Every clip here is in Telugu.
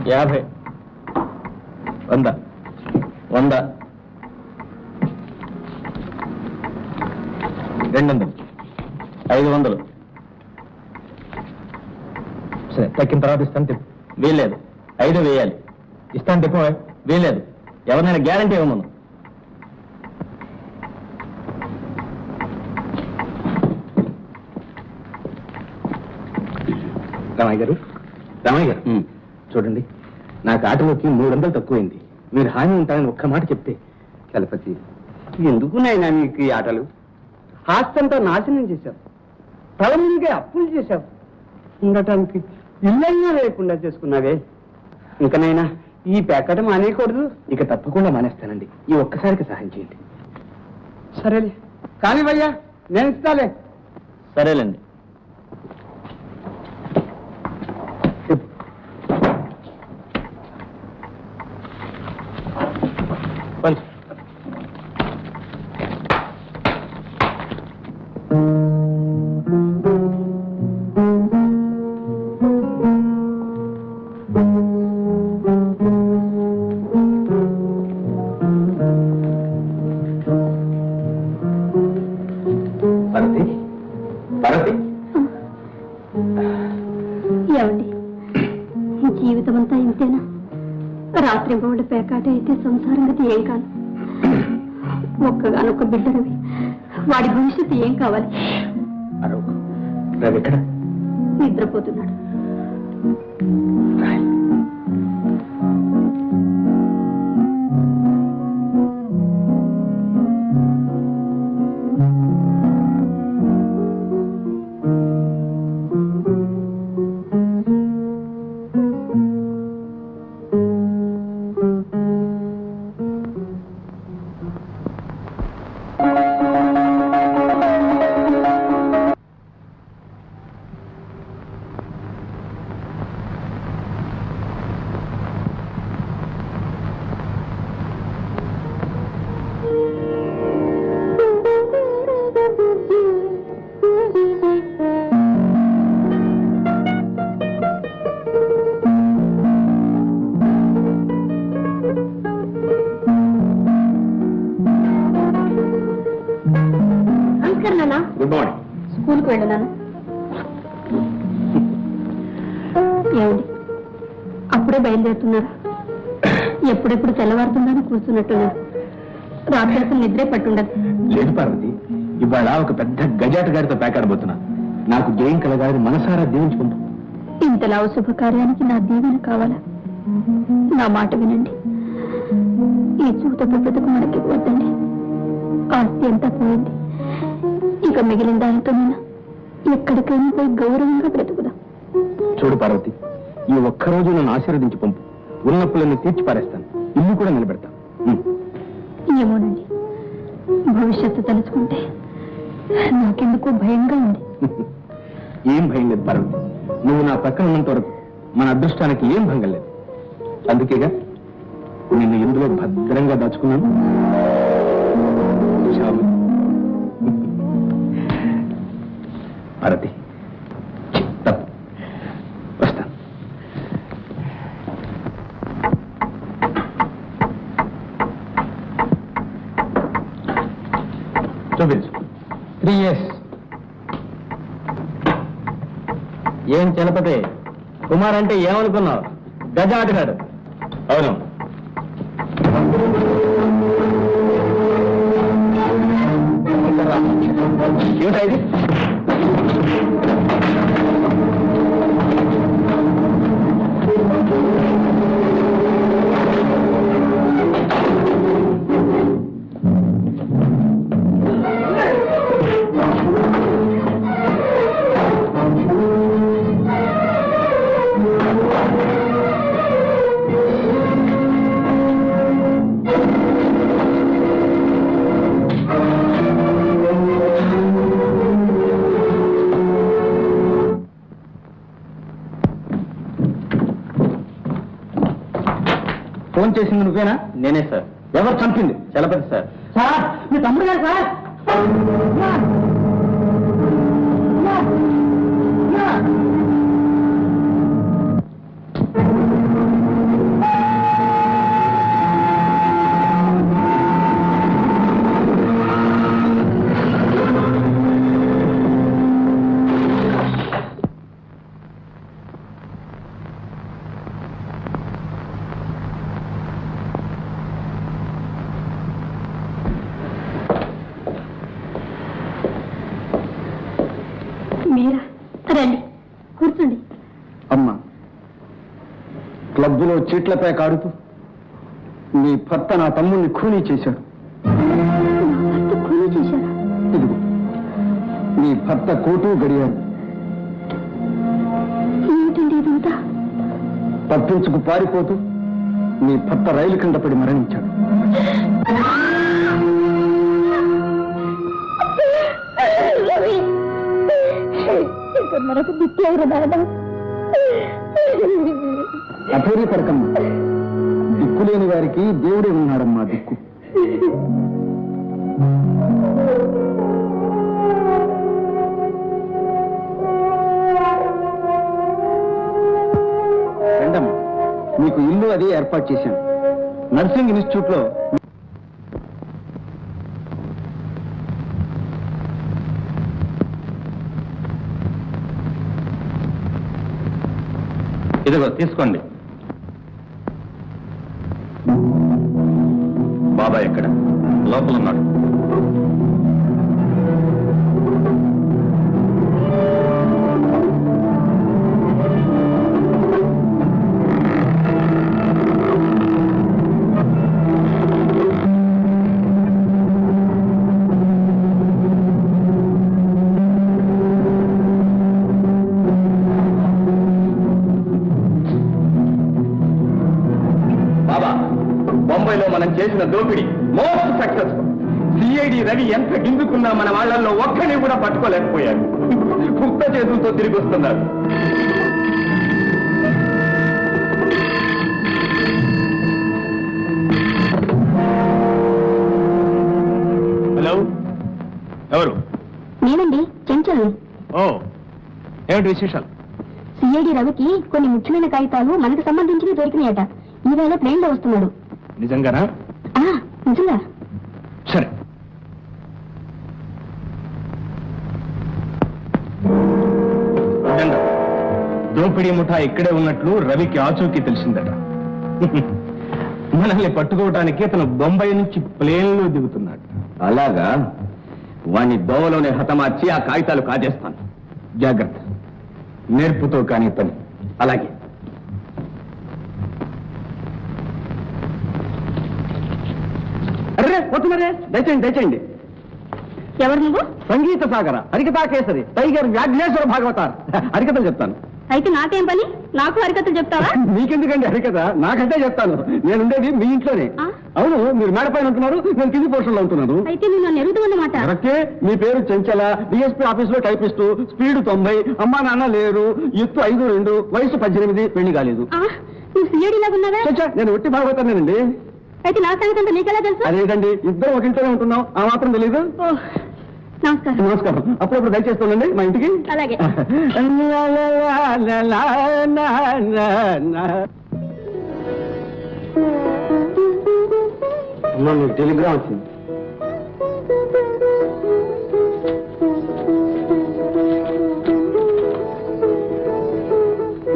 50, 100, 100, 200, 500. సరే, తగ్గిన తర్వాత ఇస్తాను చెప్పు. వీల్లేదు, 5 వేయాలి. ఇస్తాను చెప్పు. వీల్లేదు, ఎవరినైనా గ్యారంటీ ఇవ్వమను. రామయ్య గారు, చూడండి, నాకు ఆటలోకి 300 తక్కువైంది. మీరు హామీ ఉంటారని ఒక్క మాట చెప్తే. చలపతి, ఎందుకునైనా మీకు ఈ ఆటలు? ఆస్తంతా నాశనం చేశావు, తల ముందుగా అప్పులు చేశావు, ఉండటానికి ఇల్లైనా లేకుండా చేసుకున్నావే. ఇంకనైనా ఈ పేకటం మానేయకూడదు. ఇక తప్పకుండా మానేస్తానండి. ఈ ఒక్కసారికి సహాయం చేయండి. సరేలే కానీ భయ్యా, నేను ఇస్తాలే. సరేలేండి. పంచు. భారతి, భారతి, ఏమండి, జీవితం అంతా ఇంతేనా? రాత్రి బోర్డు పేకాట అయితే సంసారం గతి ఏం కాదు. ఒక్కగానొక్క బిడ్డరవి, వాడి భవిష్యత్తు ఏం కావాలి? ఎక్కడ నిద్రపోతున్నాడు. Good morning. స్కూల్కి వెళ్ళినాను. ఏమండి, అప్పుడే బయలుదేరుతున్నారా? ఎప్పుడెప్పుడు తెల్లవారుతుందని కూర్చున్నట్టున్నారు. రాత్రి అసలు నిద్రే పట్టుండదు. లేదు పార్వతి, ఇవాళ ఒక పెద్ద గజాట గారితో పేకాడబోతున్నా. నాకు జయం కలగాలని మనసారా దీవించుకుంటా. ఇంతలా శుభకార్యానికి నా దీవెన కావాలా? నా మాట వినండి. ఈ చూతపు బ్రతుకు మనకి వద్దండి. ఆస్తి అంతా పోయింది. ఇక మిగిలిన దానితో నేను ఎక్కడికైనా పోయి గౌరవంగా బ్రతుకుదా. చూడు పార్వతి, ఈ ఒక్కరోజు నన్ను ఆశీర్వదించి పంపు. ఉన్నప్పులన్నీ తీర్చి పారేస్తాను. ఇల్లు కూడా నిలబెడతాను. ఏమోనండి, భవిష్యత్తు తలుచుకుంటే నాకెందుకు భయంగా ఉంది. ఏం భయం లేదు పార్వతి. నువ్వు నా పక్కన ఉన్నంత వరకు మన అదృష్టానికి ఏం భంగం లేదు. అందుకేగా నిన్ను ఇందులో భద్రంగా దాచుకున్నాను. భారతి, తప్పు. వస్తాను. చూపించు. 3 years. ఏం చలపతి, కుమార్ అంటే ఏమనుకున్నావు? గజ ఆటగాడు. అవును. ఏమిటా ఇది? ఫోన్ చేసింది నువ్వేనా? నేనే సార్. ఎవరు చంపింది? చలపతి సార్. సార్, మీ తమ్ముడు గారు సార్. మీరా రండి కూర్చోండి. అమ్మా, క్లబ్లో చీట్లపై కాడుతూ నీ భర్త నా తమ్ముణ్ణి ఖూనీ చేశాడు. భర్త కూలీ చేశారా? ఇదిగో నీ భర్త కోటు గడియారు ఏమిటండి ఇదంతా? తప్పించుకు పారిపోతూ నీ భర్త రైలు కింద పడి మరణించాడు. మనకు దిక్కు ఎవరు నాయన? అధైర్య పడకమ్మా, దిక్కులేని వారికి దేవుడే ఉన్నాడమ్మా దిక్కు. రండమ్మా, మీకు ఇల్లు అది ఏర్పాటు చేశాను. నర్సింగ్ ఇన్స్టిట్యూట్ లో ఇదిగో తీసుకోండి. బాబాయ్ ఎక్కడ? లోపల ఉన్నాడు. బొంబాయిలో మనం చేసిన దోపిడీ మోస్ట్ సక్సెస్ఫుల్. సిఐడి రవి ఎంత గిందుకున్నా మన వాళ్ళల్లో ఒక్కని కూడా పట్టుకోలేకపోయారు. కుక్క చేతులతో తిరిగి వస్తున్నారు. హలో, ఎవరు? నేనండి, చెంచల్. ఓ, ఏమిటి విశేషాలు? సిఐడి రవికి కొన్ని ముఖ్యమైన కాగితాలు మనకు సంబంధించినవి దొరికినాయట. ఈవేళ ప్లేన్ లో వస్తున్నాడు. నిజంగానా? నిజంగా. సరే. దోపిడీ ముఠా ఇక్కడే ఉన్నట్లు రవికి ఆచూకీ తెలిసిందట. మనల్ని పట్టుకోవటానికి అతను బొంబాయి నుంచి ప్లేన్లో దిగుతున్నాడు. అలాగా? వాణ్ణి దోవలోనే హతమార్చి ఆ కాగితాలు కాజేస్తాను. జాగ్రత్త, నేర్పుతో కాని పని. అలాగే. అరే వస్తున్నారే, దయచేయండి దయచేయండి. ఎవరు నువ్వు? సంగీత సాగర, హరికథా కేసరి, టైగర్ వ్యాఘ్నేశ్వర భాగవతార్. హరికథలు చెప్తాను. అయితే నాకేం పని? నాకు హరికథలు చెప్తావా? మీకెందుకండి హరికథ? నాకంటే చెప్తాను. నేనుండేది మీ ఇంట్లోనే. అవును, మీరు మేడ పైన ఉంటున్నారు, నేను కింది పోర్షన్ లో ఉంటున్నాను. అయితే నువ్వు నన్ను ఎరుగుతావన్నమాట. కరెక్టే. మీ పేరు చెంచల, డిఎస్పీ ఆఫీస్ లో టైపిస్టు, స్పీడ్ 90, అమ్మా నాన్న లేరు, ఎత్తు 5'2", వయసు 18, పెళ్లి కాలేదు. నువ్వు సిఐడి లాగా ఉన్నావా? చచ్చా, నేను ఒట్టి భాగవతానండి. అయితే నా సంగతి అంతా నీకెలా తెలుసు? అదేంటండి, ఇద్దరం ఒక ఇంట్లోనే ఉంటున్నాం, ఆ మాత్రం తెలీదు. నమస్కారం. నమస్కారం. అప్పుడప్పుడు దయచేస్తానండి మా ఇంటికి. అలాగే. అమ్మా, మీకు టెలిగ్రామ్ వచ్చింది.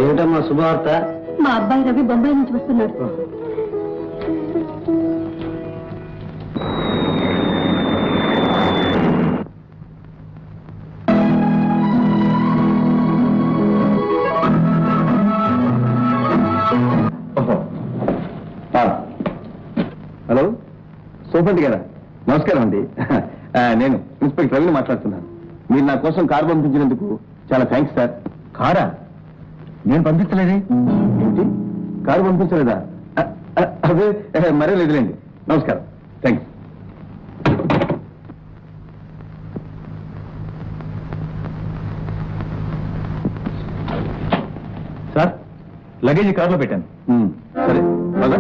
ఏమిటమ్మా శుభవార్త? మా అబ్బాయి రవి బొంబాయి నుంచి వస్తున్నాడు. హలో, సోపంటి గారా? నమస్కారం అండి. నేను ఇన్స్పెక్టర్ రవిని మాట్లాడుతున్నాను. మీరు నా కోసం కారు పంపించినందుకు చాలా థ్యాంక్స్ సార్. కారా? నేను పంపించలేదే. ఏంటి, కారు పంపించలేదా? అదే మరే లేదులేండి. నమస్కారం, థ్యాంక్స్. సార్, లగేజ్ కార్లో పెట్టాను. సరే, పద.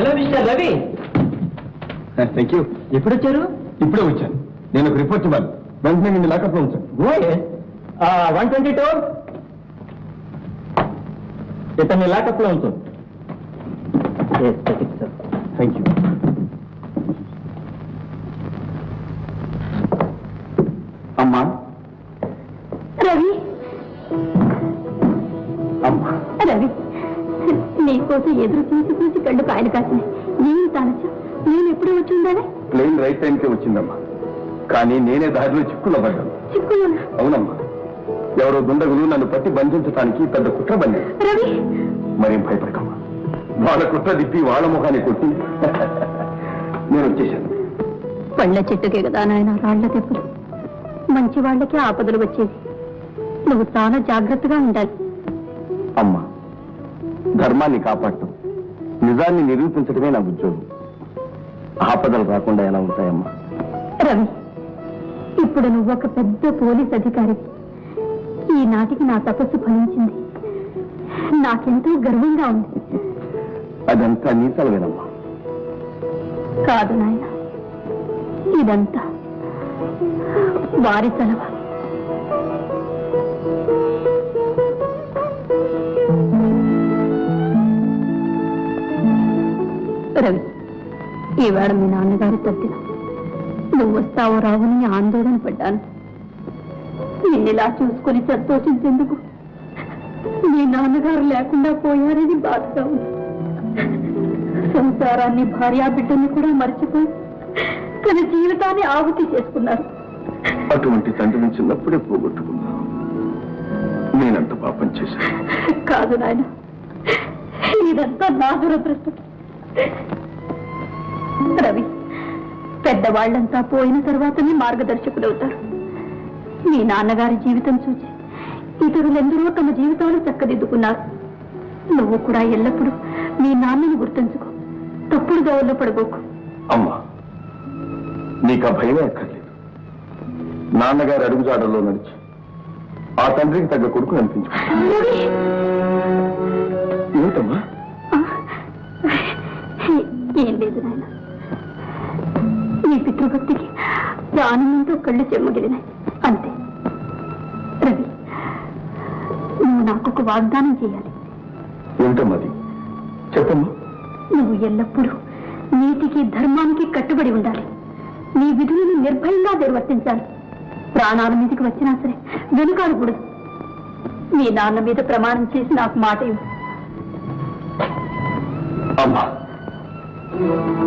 Hello mister Ravi. Thank you. ఎప్పుడు వచ్చారు? ఇప్పుడే వచ్చాను. నేను ఒక రిపోర్ట్ ఇవ్వాలి. వెంటనే నిన్ను లాకప్లో ఉంచాను. 122 ఇతన్ని లాకప్లో ఉంచాను. Thank you. అమ్మా రవి, అమ్మా రవి, నీకోసం ఎదురు చూసి చూసి కళ్ళు కాయలు కాసినాయి. నేను తానొచ్చా, నేను ఎప్పుడు వచ్చి ఉండాలి? ప్లేన్ రైట్ టైంకే వచ్చిందమ్మా. కానీ నేనే దారిలో చిక్కులో పడ్డాను. చిక్కులోనా? అవునమ్మా. ఎవరో దుండగులు నన్ను పట్టి బంధించడానికి పెద్ద కుట్ర బందారు. రవి, మరేం భయపడకమ్మా. వాళ్ళ కుట్ర తిప్పి వాళ్ళ ముఖాన్ని కొట్టి నేను వచ్చేసాను. పళ్ళ చెట్టుకే కదా నాయన రాళ్ల దెబ్బలు. మంచి వాళ్ళకే ఆపదలు వచ్చేది. నువ్వు చాలా జాగ్రత్తగా ఉండాలి. అమ్మా, ధర్మాన్ని కాపాడటం, నిజాన్ని నిరూపించడమే నా ఉద్యోగం. ఆపదలు రాకుండా ఎలా ఉంటాయమ్మా? రవి, ఇప్పుడు నువ్వు ఒక పెద్ద పోలీస్ అధికారి. ఈనాటికి నా తపస్సు ఫలించింది. నాకెంతో గర్వంగా ఉంది. అదంతా నీ సెలవేనమ్మా. కాదు నాయన, ఇదంతా వారి సెలవు. రవి, ఈవేళ మీ నాన్నగారి తద్దిన. నువ్వు వస్తావో రావని ఆందోళన పడ్డాను. నిన్నిలా చూసుకుని సంతోషించేందుకు మీ నాన్నగారు లేకుండా పోయారని బాధగా ఉంది. సంసారాన్ని, భార్యా బిడ్డని కూడా మర్చిపోయి తన జీవితాన్ని ఆహుతి చేసుకున్నారు. అటువంటి తండ్రిని చిన్నప్పుడే పోగొట్టుకున్నా. నేనంత పాపం చేశాను. కాదు నాయన, ఇదంతా నా దురదృష్టం. రవి, పెద్దవాళ్లంతా పోయిన తర్వాతనే మార్గదర్శకులవుతారు. మీ నాన్నగారి జీవితం చూసి ఇతరులెందరో తమ జీవితాలు చక్కదిద్దుకున్నారు. నువ్వు కూడా ఎల్లప్పుడూ మీ నాన్నని గుర్తుంచుకో. తప్పుడు దోవల్లో పడబోకు. అమ్మా, నీకు ఆ భయమే అక్కర్లేదు. నాన్నగారి అడుగుజాడల్లో నడిచి ఆ తండ్రికి తగ్గ కొడుకు అనిపించుకో. ఏమిటమ్మా? ఏం లేదు నాయన, నీ పితృభక్తికి ఆనందంతో కళ్ళు చెమ్మగిలినాయి అంతే. రవి, నువ్వు నాకొక వాగ్దానం చేయాలి. ఏమిటమ్మది? చెప్పమ్మా. నువ్వు ఎల్లప్పుడూ నీతికి, ధర్మానికి కట్టుబడి ఉండాలి. నీ విధులను నిర్భయంగా నిర్వర్తించాలి. ప్రాణాల మీదకి వచ్చినా సరే వెనుకాడకూడదు. మీ నాన్న మీద ప్రమాణం చేసి నాకు మాట ఇవ్వు. అమ్మా,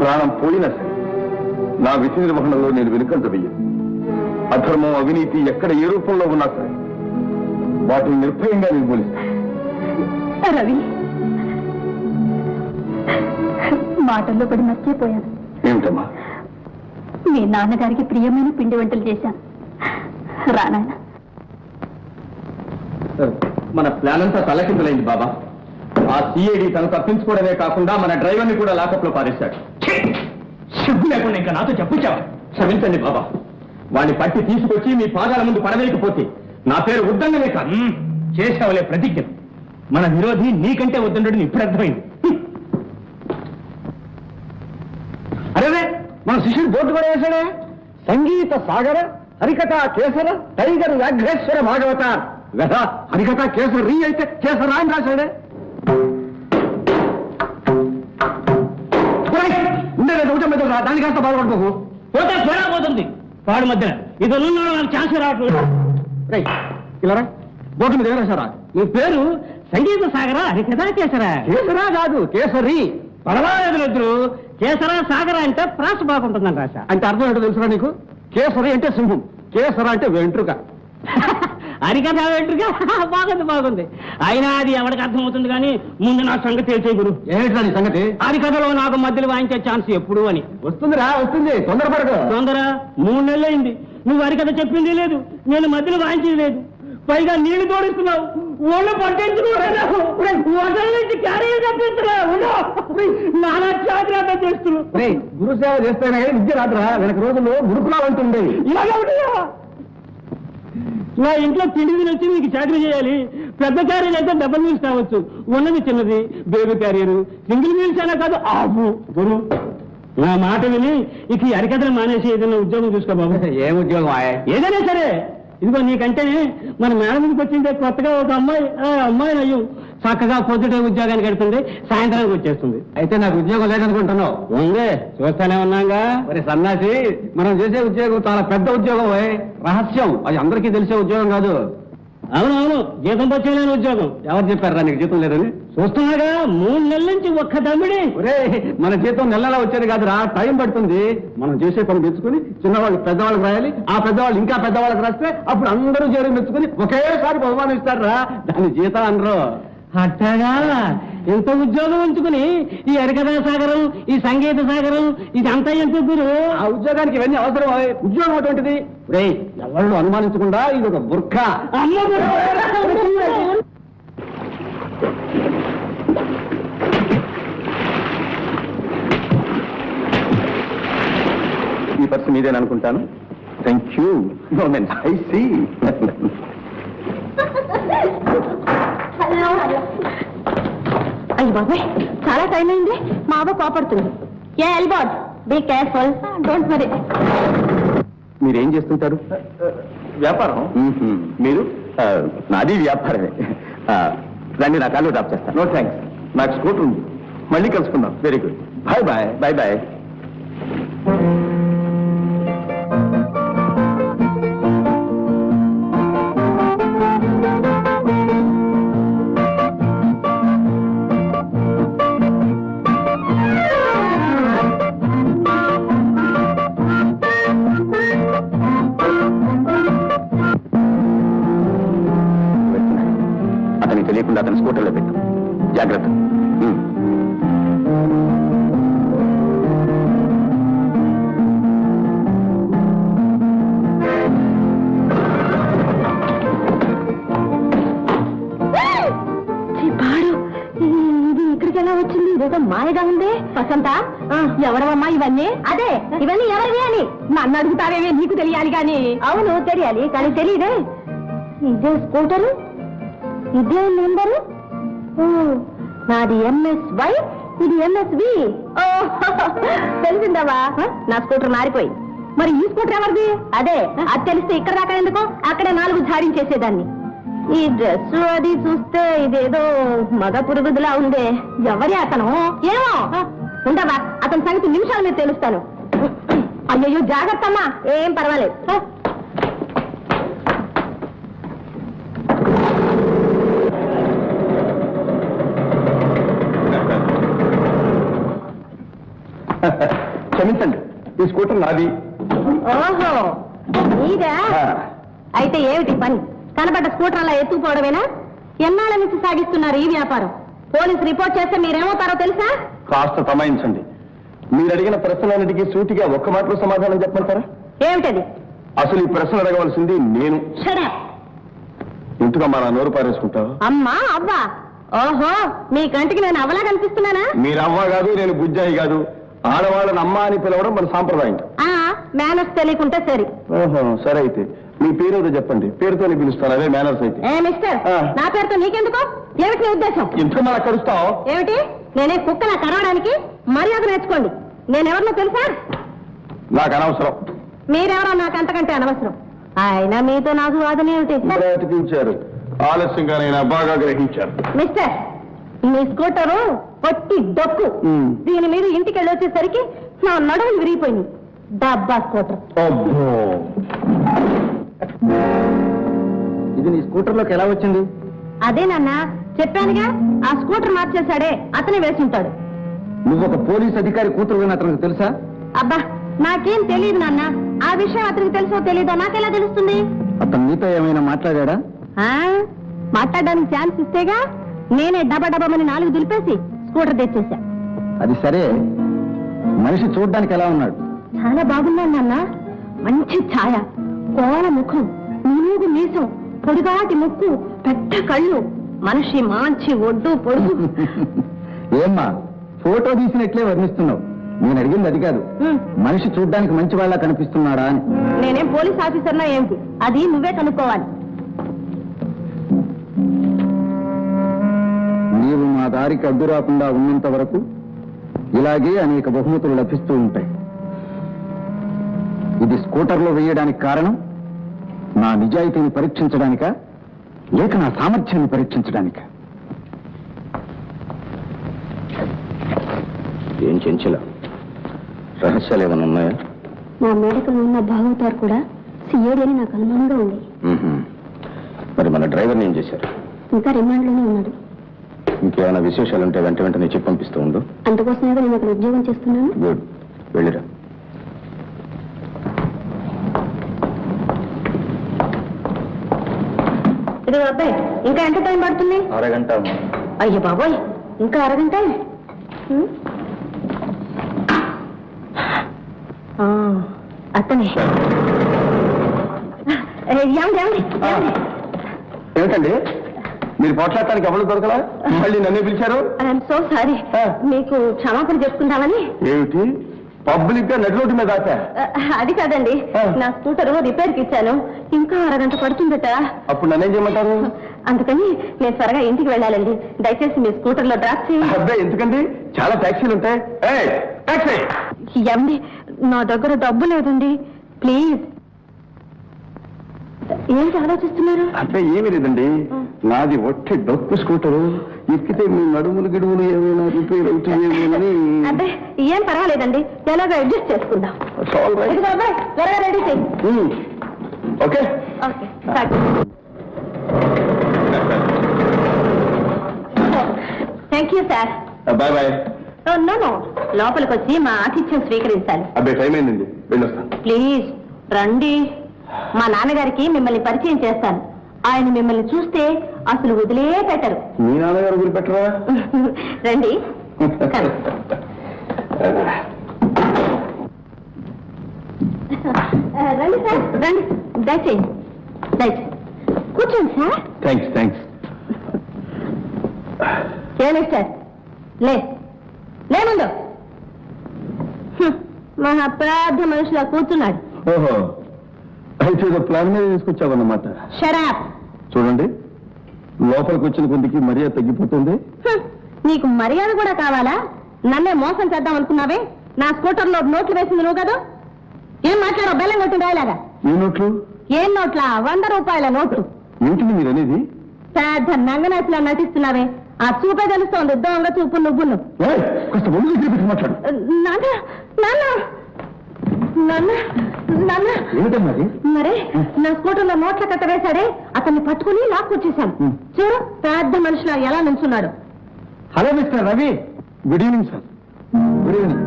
ప్రాణం పోయినా సరే నా విధి నిర్వహణలో నేను వెనుకంజ వెయ్యను. అధర్మం, అవినీతి ఎక్కడ ఏ రూపంలో ఉన్నా సరే వాటిని నిర్భయంగా నిర్మూలిస్తాను. రవి, మాటల్లో పడి మర్చిపోయాను. ఏమిటమ్మా? మీ నాన్నగారికి ప్రియమైన పిండి వంటలు చేశాను. రానాయన. మన ప్లాన్ అంతా తలకిందులైంది బాబా. ఆ సిఐడి తను తప్పించుకోవడమే కాకుండా మన డ్రైవర్ని కూడా లాకప్లో పారేశాడు. సిగ్గు లేకుండా ఇంకా నాతో చెప్పుచావా? క్షమించండి బాబా. వాడిని పట్టి తీసుకొచ్చి మీ పాదాల ముందు పడవేయకపోతే నా పేరు ఉద్దండమే కాదు. చేసావులే ప్రతిజ్ఞ. మన విరోధి నీకంటే ఉద్దండు ఇప్పుడు అర్థమైంది. అరే, మన శిష్యుడు బోర్డు కూడా వేశాడే. సంగీత సాగర, హరికథ కేసర, టైగర్ వ్యాఘ్రేశ్వర భాగవతార్. లేదా హరికథ కేసర రీ అయితే కేసరా అని రాశాడే. ఉండేది ఒకటే మధ్య దానికి అంత బాధపడిపోకు. పోతే స్వరా పోతుంది వాడి మధ్యన. ఇది నాకు ఛాన్స్ రావట్లేదు. ఇలా బోర్డు మీద రాశారా? ఈ పేరు సంగీత సాగర హరికథ కేసరా. కేసరా కాదు, కేసరి. పర్వాలేదు, కేసరా సాగర అంటే ప్రాస బాగుంటుందని రాశా. అంటే అర్థం ఏంటో తెలుసురా నీకు? కేసరి అంటే సింహం, కేసరా అంటే వెంట్రుక. హరికథ వెంట్రుగా బాగుంది బాగుంది. అయినా అది ఎవరికి అర్థమవుతుంది కానీ ముందు నా సంగతి తెలిసే గురు. ఏంటా నీ సంగతి? హరికథలో నాకు మధ్యలో వాయించే ఛాన్స్ ఎప్పుడు అని. వస్తుందిరా, వస్తుంది, తొందరపడదు. తొందర 3 నెలలైంది. నువ్వు హరికథ చెప్పింది లేదు, నేను మధ్యలో వాయించేది లేదు. పైగా నీళ్లు తోడిస్తున్నావు, ఒళ్ళు పట్టించుకోలేదు. క్యారియర్ తప్పిస్తున్నావు. నానా జాగ్రత్త చేస్తున్నావు. గురుసేవ చేస్తేనే విద్య రాదురా. వెనక రోజుల్లో గురుకులాలు అంటుండేవి. ఇలాగే ఉంటాయా? నా ఇంట్లో తిండి వచ్చి నీకు చాకరీ చేయాలి. పెద్ద క్యారియర్ అయితే డబుల్ మీల్స్ కావచ్చు, ఉన్నది చిన్నది బేబీ క్యారియర్. సింగిల్ మీల్స్ అయినా కాదు ఆపు. గురు నా మాట విని ఇక ఈ అరికథలు మానేసి ఏదైనా ఉద్యోగం చూసుకో బాబు. ఏం ఉద్యోగం? ఏదైనా సరే. ఇదిగో నీకంటే మన మేడ మీదకి వచ్చిందే కొత్తగా ఒక అమ్మాయి, ఆ అమ్మాయి అయ్యు చక్కగా పొద్దుటే ఉద్యోగానికి వెళ్తుంది, సాయంత్రానికి వచ్చేస్తుంది. అయితే నాకు ఉద్యోగం లేదనుకుంటున్నావు? ఉందే, చూస్తానే ఉన్నాగా. మరి సన్నాసి, మనం చేసే ఉద్యోగం చాలా పెద్ద ఉద్యోగం, రహస్యం. అది అందరికీ తెలిసే ఉద్యోగం కాదు. అవునవును, జీతం వచ్చేలేని ఉద్యోగం. ఎవరు చెప్పారా నీకు జీతం లేదని? చూస్తున్నాగా 3 నెలల నుంచి ఒక్క దమ్మిడి. ఒరే, మన జీతం నెలలా వచ్చేది కాదురా, టైం పడుతుంది. మనం చేసే పని మెచ్చుకుని చిన్నవాళ్ళు పెద్దవాళ్ళకి రాయాలి, ఆ పెద్దవాళ్ళు ఇంకా పెద్దవాళ్ళకి రాస్తే అప్పుడు అందరూ చేరి మెచ్చుకుని ఒకేసారి బహుమానిస్తారా. దాని జీతం అనరు. అట్టగా ఎంత ఉద్యోగం ఉంచుకుని ఈ హరికథా సాగరం, ఈ సంగీత సాగరం ఇదంతా ఎంత గురు? ఆ ఉద్యోగానికి ఇవన్నీ అవసరం. ఉద్యోగం అటువంటిది. రే, ఎవరు అనుమానించకుండా ఇది ఒక బుర్ఖా. ఈ పర్సు మీదేననుకుంటాను. Thank you. I see. అయ్యి బాబాయ్, చాలా టైం అయింది. మా అవ్వ కోపడుతుంది. ఏ ఎల్బాడ్, బీ కేర్ఫుల్, డోంట్ వరీ. మీరేం చేస్తుంటారు? వ్యాపారం. మీరు? నాది వ్యాపారమే. రండి, నా కాళ్ళు డ్రాప్ చేస్తాను. నో థ్యాంక్స్, నాకు స్కూటర్ ఉంది. మళ్ళీ కలుసుకుందాం. Very good. Bye bye. Bye bye. అతనికి తెలియకుండా అతని స్కూటర్లో పెట్టు. జాగ్రత్త. ఇది ఇక్కడికి ఎలా వచ్చింది? ఇదేదో మాయగా ఉంది. వసంత, ఎవరమ్మా ఇవన్నీ? అదే, ఇవన్నీ ఎవరివి అని నన్ను అడుగుతారేమే, నీకు తెలియాలి గాని. అవును తెలియాలి, కానీ తెలియదే. ఇదే స్కూటరు, ఇదే నెంబరు. నాది MSY, ఇది MSV. తెలిసిందవా? నా స్కూటర్ మారిపోయి. మరి ఈ స్కూటర్ ఎవరిది? అదే, అది తెలిస్తే ఇక్కడ దాకా ఎందుకు, అక్కడే 4 ఝాడించేసేదాన్ని. ఈ డ్రెస్ అది చూస్తే ఇదేదో మగ పురుగుదిలా ఉందే. ఎవరి అతను? ఏమో, ఉండవా, అతని సంగతి నిమిషాల మీద తెలుస్తాను. అయ్యయ్యో, జాగ్రత్త అమ్మా. ఏం పర్వాలేదు. క్షమించండి, ఈ స్కూటర్ నాది. ఓహో, నీదా? అయితే ఏమిటి పని? కనబడ్డ స్కూటర్ అలా ఎత్తుకుపోవడమేనా? ఎన్నాళ్ళ నుంచి సాగిస్తున్నారు ఈ వ్యాపారం? పోలీస్ రిపోర్ట్ చేస్తే మీరేమవుతారో తెలుసా? కాస్త తమాయించండి. మీరు అడిగిన ప్రశ్నలన్నిటికీ సూటిగా ఒక్క మాటలో సమాధానం చెప్పమంటారా? ఏమిటది? అసలు ఈ ప్రశ్న అడగవలసింది నేను. ఎందుకమ్మా నా నోరు పారేసుకుంటావు? అమ్మా, అవ్వా. ఓహో, మీ కంటికి నేను అవ్వలా కనిపిస్తున్నానా? మీరు అవ్వ కాదు, నేను బుజ్జాయి కాదు. ఆడవాళ్ళని అమ్మ అని పిలవడం మన సాంప్రదాయం. మేనర్స్ తెలియకుంటే సరే. ఓహో, సరే అయితే మీ పేరు ఏదో చెప్పండి. పేరుతోనే పిలుస్తాను, అదే మేనర్స్ అయితే. మిస్టర్, నా పేరుతో నీకెందుకు? ఏమిటి నీ ఉద్దేశం? ఎందుకు మళ్ళా కలుస్తావు? ఏమిటి? నేనే కుక్కలా కరవడానికి? మర్యాద నేర్చుకోండి. నేనెవరినో తెలుసా? నాకు అనవసరం. మీరెవరో నాకు అంతకంటే అనవసరం. అయినా మీతో నాకు వాదన ఏమిటి? బ్రతికించారు. ఆలస్యంగానైనా బాగా గ్రహించారు. మిస్టర్, మీ స్కూటరు పొట్టి డొక్కు. దీని మీద ఇంటికి వెళ్ళి వచ్చేసరికి నా నడుములు విరిగిపోయింది. డబ్బా స్కూటర్. ఇది నీ స్కూటర్లోకి ఎలా వచ్చింది? అదే నాన్న చెప్పానుగా, ఆ స్కూటర్ మార్చేశాడే అతనే వేసి ఉంటాడు. నువ్వు ఒక పోలీస్ అధికారి కూతురు అని అతనికి తెలుసా? అబ్బా, నాకేం తెలియదు నాన్న. ఆ విషయం అతనికి తెలుసో తెలీదో నాకెలా తెలుస్తుంది? అతను నీతో ఏమైనా మాట్లాడా? మాట్లాడడానికి ఛాన్స్ ఇస్తేగా. నేనే డబడబమని 4 దులిపేసి స్కూటర్ తెచ్చేశా. అది సరే, మనిషి చూడ్డానికి ఎలా ఉన్నాడు? చాలా బాగున్నాను నాన్న. మంచి ఛాయ, కోల ముఖం, నిలుగు మీసం, పొడిగాటి ముక్కు, పెద్ద కళ్ళు. మనిషి మంచి ఒడ్డు పొడుగు. ఏమ్మా, ఫోటో తీసినట్లే వర్ణిస్తున్నావు. నేను అడిగింది అది కాదు, మనిషి చూడ్డానికి మంచి వాళ్ళ కనిపిస్తున్నాడా అని. నేనేం పోలీస్ ఆఫీసర్నా ఏమిటి? అది నువ్వే కనుక్కోవాలి. దారికి అడ్డు రాకుండా ఉన్నంత వరకు ఇలాగే అనేక బహుమతులు లభిస్తూ ఉంటాయి. ఇది స్కూటర్లో వేయడానికి కారణం నా నిజాయితీని పరీక్షించడానికా లేక నా సామర్థ్యాన్ని పరీక్షించడానికా? ఏం చెంచల రహస్యాలు ఏమైనా ఉన్నాయా? నా మేడకలో ఉన్న భాగవతారు కూడా సిఐడి అని నాకు అనుమానంగా ఉంది. మరి మన డ్రైవర్ని ఏం చేశారు? ఇంకా రిమాండ్లోనే ఉన్నాడు. ఇంకేమైనా విశేషాలు ఉంటే వెంటనే చెప్పి పంపిస్తూ ఉండు. అందుకోసమే నేను అక్కడ ఉద్యోగం చేస్తున్నాను. గుడ్, వెళ్ళిరా. ఇది అబ్బాయి, ఇంకా ఎంత టైం పడుతుంది? అరగంట. అయ్యో బాబోయ్, ఇంకా అరగంట? అతనే ఏమిటండి మీరు పోట్లాడటానికి ఎవరు దొరకలా? మళ్ళీ నన్నే పిలిచారు? I'm so sorry. మీకు క్షమాపణ చెప్పుకుందామని. ఏమిటి పబ్లిక్ గా నడి రోడ్డు మీద ఆశ? అది కాదండి, నా స్కూటర్ రిపేర్ కి ఇచ్చాను, ఇంకా అరగంట పడుతుందట. అప్పుడు నన్నేం చేయమంటారు? అందుకని నేను త్వరగా ఇంటికి వెళ్ళాలండి. దయచేసి మీ స్కూటర్ లో డ్రాప్ చేయండి. అబ్బాయి ఎందుకండి, చాలా ట్యాక్సీలు ఉంటాయి. ఏమండి, నా దగ్గర డబ్బు లేదండి, ప్లీజ్. ఏంటి ఆలోచిస్తున్నారు? అబ్బాయి ఏమీ లేదండి, నాది ఒట్టి డొక్కు స్కూటరు, ఎక్కితే మీ నడుములు గిడుములు ఏమైనా రిపేర్ అవుతాయేమోనని. అంటే ఏం పర్వాలేదండి, ఎలాగో అడ్జస్ట్ చేసుకుందాం. ఇదిగో అబ్బాయి, త్వరగా రెడీ చేయి. Okay okay, thank you sir. Bye bye. No no, లోపలికి వచ్చి మా ఆతిథ్యం స్వీకరించాలి. అబ్బాయి టైం అయిందండి, వెళ్ళొస్తాను. ప్లీజ్ రండి. మా నాన్నగారికి మిమ్మల్ని పరిచయం చేస్తాను. ఆయన మిమ్మల్ని చూస్తే అసలు వదిలే పెట్టరు. మీ నాన్నగారు వదిలిపెట్టరా? రండి. రండి సార్, రండి. దయచేయండి, దయచేయండి. కూర్చోండి సార్. థ్యాంక్స్. ఏమి సార్, లేముందు మా అపరాధ మనుషులా కూర్చున్నాడు. ఓహో, అయితే ఏదో ప్లాన్ మీద తీసుకొచ్చావన్నమాట. షరాప్. చూడండి, లోపలికి వచ్చిన కొద్దికి మర్యాద తగ్గిపోతుంది. నీకు మర్యాద కూడా కావాలా? నన్నే మోసం చేద్దాం అనుకున్నావే? నా స్కూటర్ లో నోట్లు వేసింది నువ్వు కదా? ఏం మాట్లాడో, బెల్లం కొట్టింది రాయలాగా. ఏ నోట్లు? ఏం నోట్లా? 100 రూపాయల నోట్లు. ఏంటిది మీరు అనేది? పెద్ద నంగనాచిలా నటిస్తున్నావే, ఆ చూపే తెలుస్తోంది. దొంగ చూపు నువ్వును. కాస్త ఒళ్ళు దగ్గర పెట్టి మాట్లాడు. నాన్న నాన్న నాన్న నాన్న. ఏమిటమ్మది? మరే నా స్కూటర్లో నోట్ల కట్ట వేశాడే, అతన్ని పట్టుకుని లాక్కొచ్చేశాను. చూడు, పెద్ద మనిషిలా ఎలా నిల్చున్నాడు. Hello mister Ravi. Good evening sir. Good evening.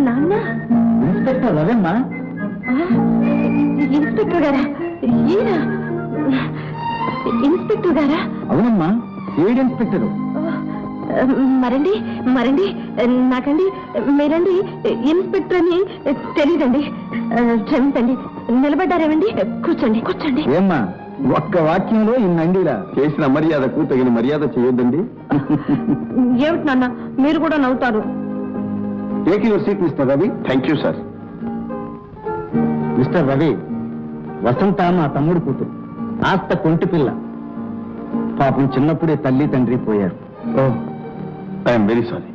నాన్న, ఇన్స్పెక్టర్ రవమ్మా. ఇన్స్పెక్టర్ గారా? ఈయన ఇన్స్పెక్టర్ గారా? అవునమ్మా, ఏడు ఇన్స్పెక్టర్. మరండి నాకండి మీరండి ఇన్స్పెక్టర్ అని తెలీదండి. క్షమించండి. నిలబడ్డారేమండి? కూర్చోండి. ఏమ్మా, ఒక్క వాక్యంలో ఇన్నండిలా చేసిన మర్యాదకు తగిన మర్యాద చేయొద్దండి. ఏమిటి నాన్న, మీరు కూడా నవ్వుతారు. Take your seat mister Ravi. Thank you sir. Mister Ravi, Vasantha మా తమ్ముడు కూతురు, ఆస్త కొంటి పిల్ల. పాపం చిన్నప్పుడే తల్లి తండ్రి పోయారు. I'm very sorry.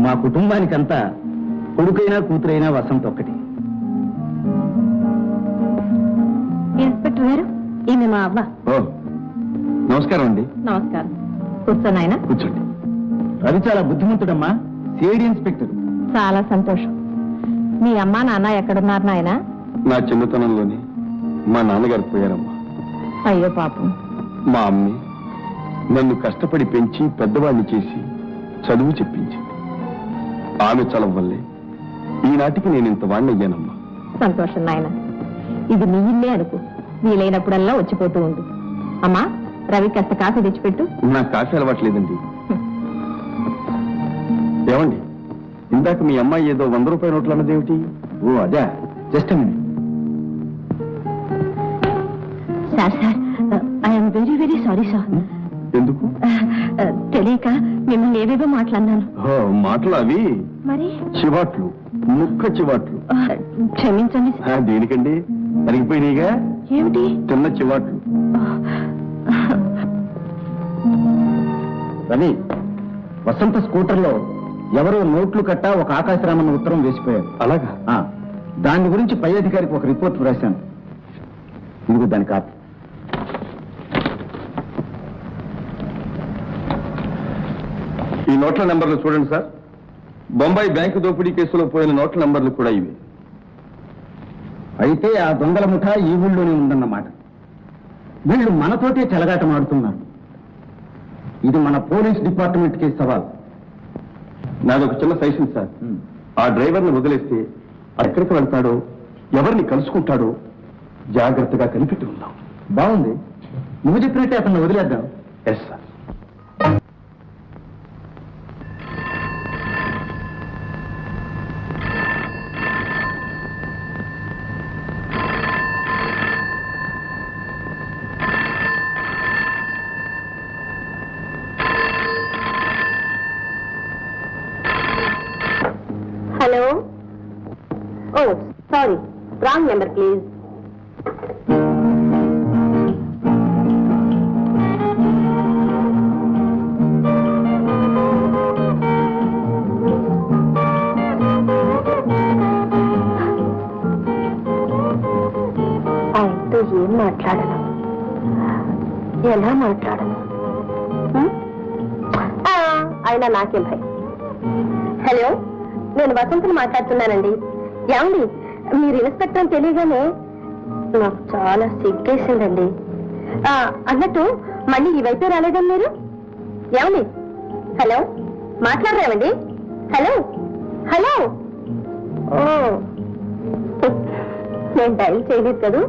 మా కుటుంబానికంతా కొడుకైనా కూతురైనా వసంత ఒక్కటి. ఇన్స్పెక్టర్ గారు, ఈమె మా అవ్వ. నమస్కారం అండి. నమస్కారం. కూర్చోనాయన. కూర్చోండి. రవి చాలా బుద్ధిమంతుడమ్మా, సిఐడి ఇన్స్పెక్టర్. చాలా సంతోషం. మీ అమ్మా నాన్న ఎక్కడున్నారు నాయన? నా చిన్నతనంలోనే మా నాన్నగారు పోయారమ్మా. అయ్యో పాపం. మా అమ్మే నన్ను కష్టపడి పెంచి పెద్దవాడిని చేసి చదువు చెప్పించింది. ఆమె చలవ వల్లే ఈనాటికి నేను ఇంత వాడిని అయ్యానమ్మా. సంతోషం నాయన. ఇది నీ ఇల్లే అనుకో. వీలైనప్పుడల్లా వచ్చిపోతూ ఉండు. అమ్మా, రవి కాస్త కాఫీ తెచ్చిపెట్టు. నాకు కాఫీ అలవాట్లేదండి. ఏమండి, ఇందాక మీ అమ్మాయి ఏదో 100 రూపాయల నోట్లు అన్నదేమిటి? ఓ అదే, just sir I'm very very sorry sir. ఎందుకు? తెలియక మిమ్మల్ని ఏవేవో మాట్లాడినాను. మాటలు అవి మరి చివాట్లు, ముక్క చివాట్లు. క్షమించండి. దేనికండి? అరిగిపోయినాయిగా. ఏమిటి? చిన్న చివాట్లు. రవి, వసంత స్కూటర్లో ఎవరో నోట్లు కట్ట ఒక ఆకాశరామన్న ఉత్తరం వేసిపోయారు. అలాగా? దాని గురించి పై అధికారికి ఒక రిపోర్ట్ రాశాను. ఇదిగో దాని కాపీ. ఈ నోట్ల నెంబర్లు చూడండి సార్. బొంబాయి బ్యాంకు దోపిడీ కేసులో పోయిన నోట్ల నెంబర్లు కూడా ఇవి. అయితే ఆ దొంగల ముఠా ఈ ఊళ్ళోనే ఉందన్నమాట. వీళ్ళు మనతోటే చెలగాటం ఆడుతున్నారు. ఇది మన పోలీస్ డిపార్ట్మెంట్కి సవాల్. నాదొక చిన్న సజెషన్ సార్. ఆ డ్రైవర్ని వదిలేస్తే ఎక్కడికి వెళ్తాడో, ఎవరిని కలుసుకుంటాడో జాగ్రత్తగా కనిపెట్టి ఉందాం. బాగుంది. నువ్వు చెప్పినట్టే అతన్ని వదిలేద్దాం. Yes sir. Hello. Oh sorry, wrong number please. ఆయనతో ఏం మాట్లాడను, ఎలా మాట్లాడను? ఆయన నాకేం భయం. హలో, నేను వసంతని మాట్లాడుతున్నానండి. ఏమండి, మీరు ఇన్స్పెక్టర్ అని తెలియగానే నాకు చాలా సిగ్గేసిందండి. అన్నట్టు మళ్ళీ ఈ వైపే రాలేదండి మీరు? ఏమండి, హలో, మాట్లాడరామండి? Hello hello. ఓ, నేను డైల్ చేయలేదు కదూ.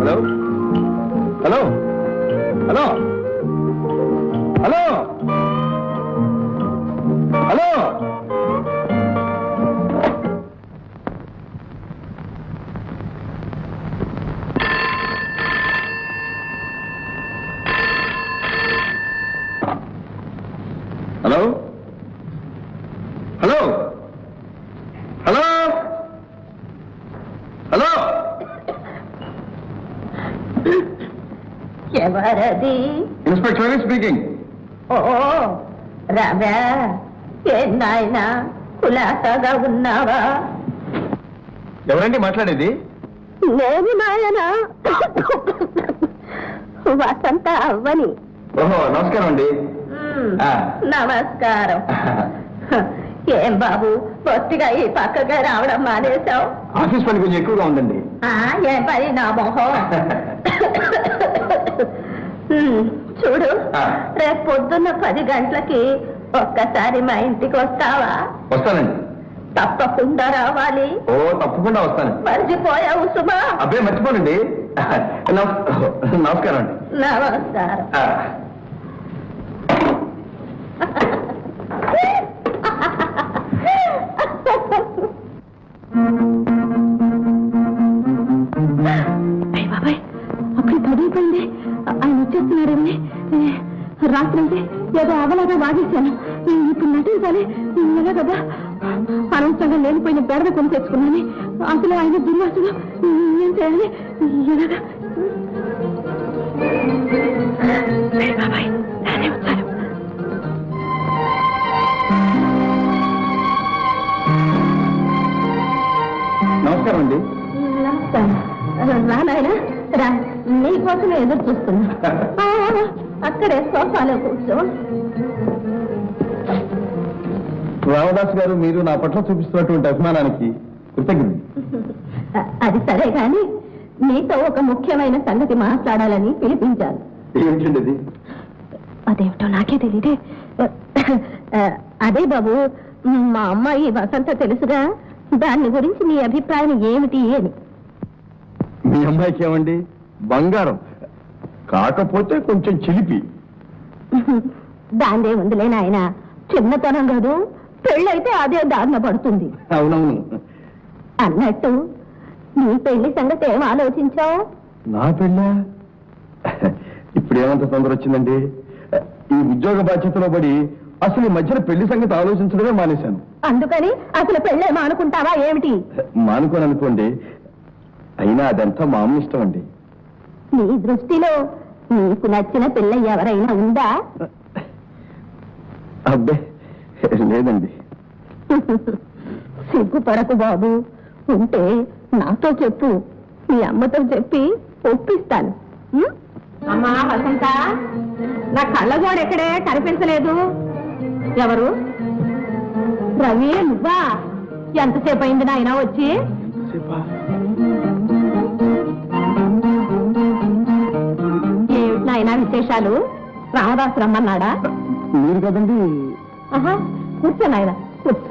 Hello hello hello hello hello. Hello hello hello hello. ఎవరది? Inspector speaking. ఓ రామా, ఏనాయనా కులాసాగా ఉన్నావా? ఎవరండి మాట్లాడేది? నేను నాయనా వసంత అవ్వని. ఓహో, నమస్కారం అండి. నమస్కారం. ఏం బాబు, పొట్టిగా ఈ పక్కగా రావడం మానేశావు? ఆఫీస్ పని కొంచెం ఎక్కువగా ఉందండి. ఏం పని నా మొహం. చూడు, రేపు పొద్దున్న 10 గంటలకి ఒక్కసారి మా ఇంటికి వస్తావా? వస్తానండి. తప్పకుండా రావాలి. ఓ, తప్పకుండా వస్తాను. మర్చిపోయావు సుమా? అబ్బే, మర్చిపోనండి. నమస్కారం అండి. నమస్కారం. బాబాయ్, అప్పుడు పడిపోయింది. ఆయన వచ్చేస్తున్నాడండి. రాత్రి అంటే ఏదో అవలాగా వాగేశాను. ఇప్పుడు నటించాలి ఎలా కదా? అనవసరంగా లేనిపోయిన బెడద కొని తెచ్చుకున్నాను. అసలు ఆయన దుర్వాసుడు. ఏం చేయాలి? ఎలాగా? బాబాయ్, నానే వచ్చాను. నమస్కారం అండి. నమస్కారం. రా నాయనా, రా. నీకోసమే ఎదురు చూస్తున్నా. అక్కడే సోఫాలో కూర్చో. రామదాస్ గారు, మీరు నా పట్ల చూపిస్తున్నటువంటి అభిమానానికి కృతజ్ఞతలు. అది సరే కాని, నీతో ఒక ముఖ్యమైన సంగతి మాట్లాడాలని పిలిపించాను. ఏమిటండి అది? అదేమిటో నాకే తెలియదే. అదే బాబు, మా అమ్మాయి వసంత తెలుసుగా, దాని గురించి నీ అభిప్రాయం ఏమిటి అని. మీ అమ్మాయికి ఏమండి? బంగారం, కాకపోతే కొంచెం చిలిపి. దాందే ఉందిలే నాయన, చిన్నతనం కాదు. పెళ్ళైతే అదే దారిన పడుతుంది. అవునవును. అన్నట్టు నీ పెళ్లి సంగతి ఏం ఆలోచించావు? నా పెళ్ళా? ఇప్పుడు ఏమంత తొందర వచ్చిందండి? ఈ ఉద్యోగ బాధ్యతలో పడి అసలు ఈ మధ్యన పెళ్లి సంగతి ఆలోచించడమే మానేశాను. అందుకని అసలు పెళ్ళేమో అనుకుంటావా ఏమిటి? మానుకోని అనుకోండి, అయినా అదంతా మామూలు ఇష్టం అండి. నీ దృష్టిలో నీకు నచ్చిన పిల్ల ఎవరైనా ఉందా? అబ్బే లేదండి. సిగ్గుపడకు బాబు. ఉంటే నాతో చెప్పు, మీ అమ్మతో చెప్పి ఒప్పిస్తాను. అమ్మా వసంత, నా కళ్ళజోడు ఎక్కడే కనిపించలేదు. ఎవరు? రవి, నువ్వా? ఎంతసేపు అయింది నాయన వచ్చి? ఏమిటి నాయన విశేషాలు? రామదాసు రమ్మన్నాడా? మీరు కదండి. కూర్చో నాయన కూర్చో.